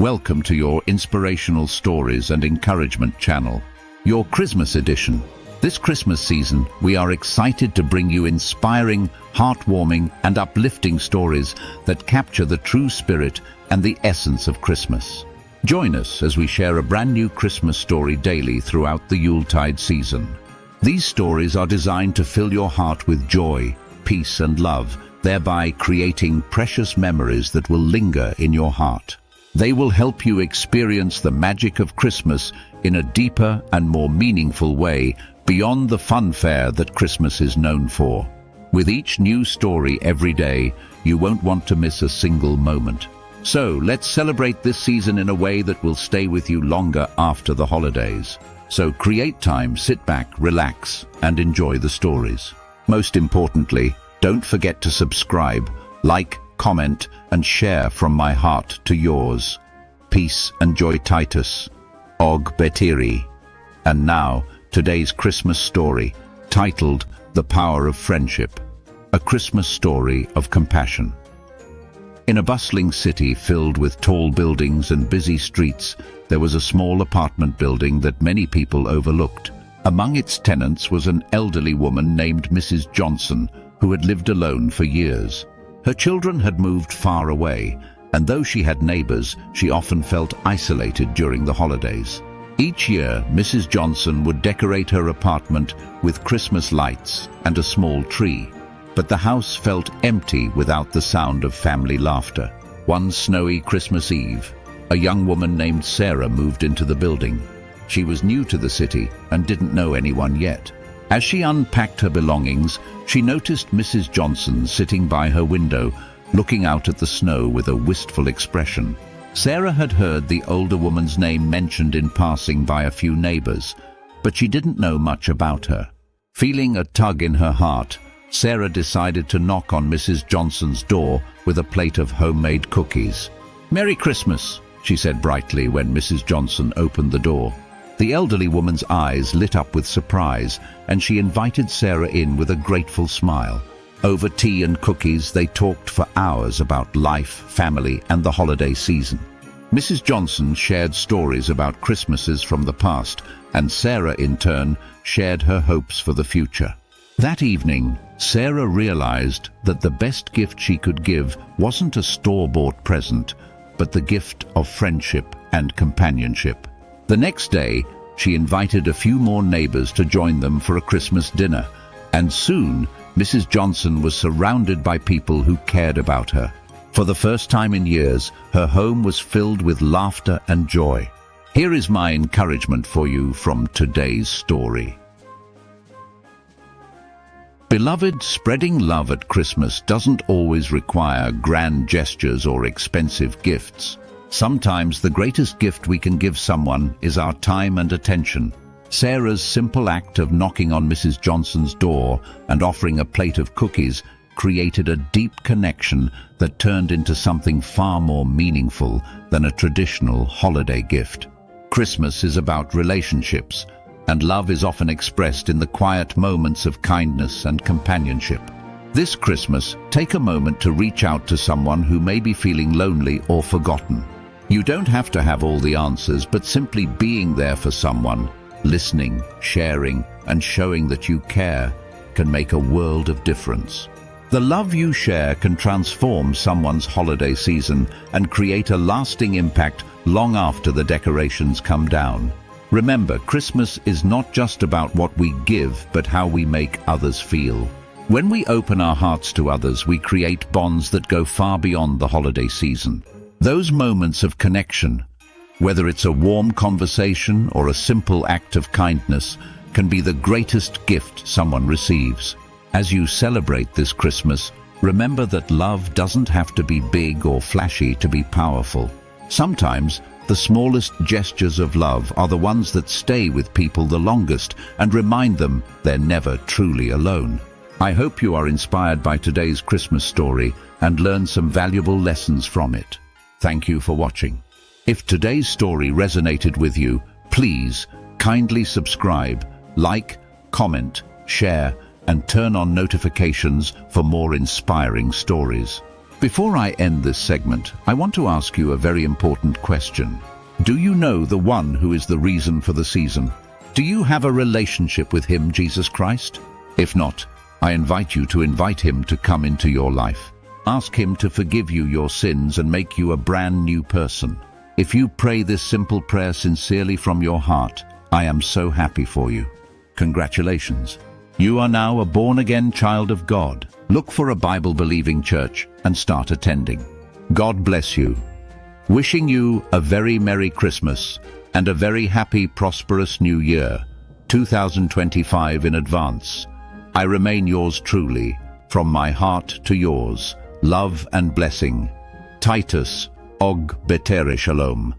Welcome to your inspirational stories and encouragement channel, your Christmas edition. This Christmas season, we are excited to bring you inspiring, heartwarming, and uplifting stories that capture the true spirit and the essence of Christmas. Join us as we share a brand new Christmas story daily throughout the Yuletide season. These stories are designed to fill your heart with joy, peace, and love, thereby creating precious memories that will linger in your heart. They will help you experience the magic of Christmas in a deeper and more meaningful way beyond the funfare that Christmas is known for. With each new story every day, you won't want to miss a single moment. So let's celebrate this season in a way that will stay with you longer after the holidays. So create time, sit back, relax, and enjoy the stories. Most importantly, don't forget to subscribe, like, comment, and share from my heart to yours. Peace and joy, Titus. Og Betiri. And now, today's Christmas story, titled The Power of Friendship, a Christmas story of compassion. In a bustling city filled with tall buildings and busy streets, there was a small apartment building that many people overlooked. Among its tenants was an elderly woman named Mrs. Johnson, who had lived alone for years. Her children had moved far away, and though she had neighbors, she often felt isolated during the holidays. Each year, Mrs. Johnson would decorate her apartment with Christmas lights and a small tree, but the house felt empty without the sound of family laughter. One snowy Christmas Eve, a young woman named Sarah moved into the building. She was new to the city and didn't know anyone yet. As she unpacked her belongings, she noticed Mrs. Johnson sitting by her window, looking out at the snow with a wistful expression. Sarah had heard the older woman's name mentioned in passing by a few neighbors, but she didn't know much about her. Feeling a tug in her heart, Sarah decided to knock on Mrs. Johnson's door with a plate of homemade cookies. "Merry Christmas," she said brightly when Mrs. Johnson opened the door. The elderly woman's eyes lit up with surprise, and she invited Sarah in with a grateful smile. Over tea and cookies, they talked for hours about life, family, and the holiday season. Mrs. Johnson shared stories about Christmases from the past, and Sarah, in turn, shared her hopes for the future. That evening, Sarah realized that the best gift she could give wasn't a store-bought present, but the gift of friendship and companionship. The next day, she invited a few more neighbors to join them for a Christmas dinner, and soon, Mrs. Johnson was surrounded by people who cared about her. For the first time in years, her home was filled with laughter and joy. Here is my encouragement for you from today's story. Beloved, spreading love at Christmas doesn't always require grand gestures or expensive gifts. Sometimes the greatest gift we can give someone is our time and attention. Sarah's simple act of knocking on Mrs. Johnson's door and offering a plate of cookies created a deep connection that turned into something far more meaningful than a traditional holiday gift. Christmas is about relationships, and love is often expressed in the quiet moments of kindness and companionship. This Christmas, take a moment to reach out to someone who may be feeling lonely or forgotten. You don't have to have all the answers, but simply being there for someone, listening, sharing, and showing that you care can make a world of difference. The love you share can transform someone's holiday season and create a lasting impact long after the decorations come down. Remember, Christmas is not just about what we give, but how we make others feel. When we open our hearts to others, we create bonds that go far beyond the holiday season. Those moments of connection, whether it's a warm conversation or a simple act of kindness, can be the greatest gift someone receives. As you celebrate this Christmas, remember that love doesn't have to be big or flashy to be powerful. Sometimes, the smallest gestures of love are the ones that stay with people the longest and remind them they're never truly alone. I hope you are inspired by today's Christmas story and learn some valuable lessons from it. Thank you for watching. If today's story resonated with you, please kindly subscribe, like, comment, share, and turn on notifications for more inspiring stories. Before I end this segment, I want to ask you a very important question. Do you know the one who is the reason for the season? Do you have a relationship with him, Jesus Christ? If not, I invite you to invite him to come into your life. Ask him to forgive you your sins and make you a brand new person. If you pray this simple prayer sincerely from your heart, I am so happy for you. Congratulations. You are now a born-again child of God. Look for a Bible-believing church and start attending. God bless you. Wishing you a very Merry Christmas and a very happy, prosperous New Year, 2025 in advance. I remain yours truly, from my heart to yours. Love and blessing. Titus, Og Betere Shalom.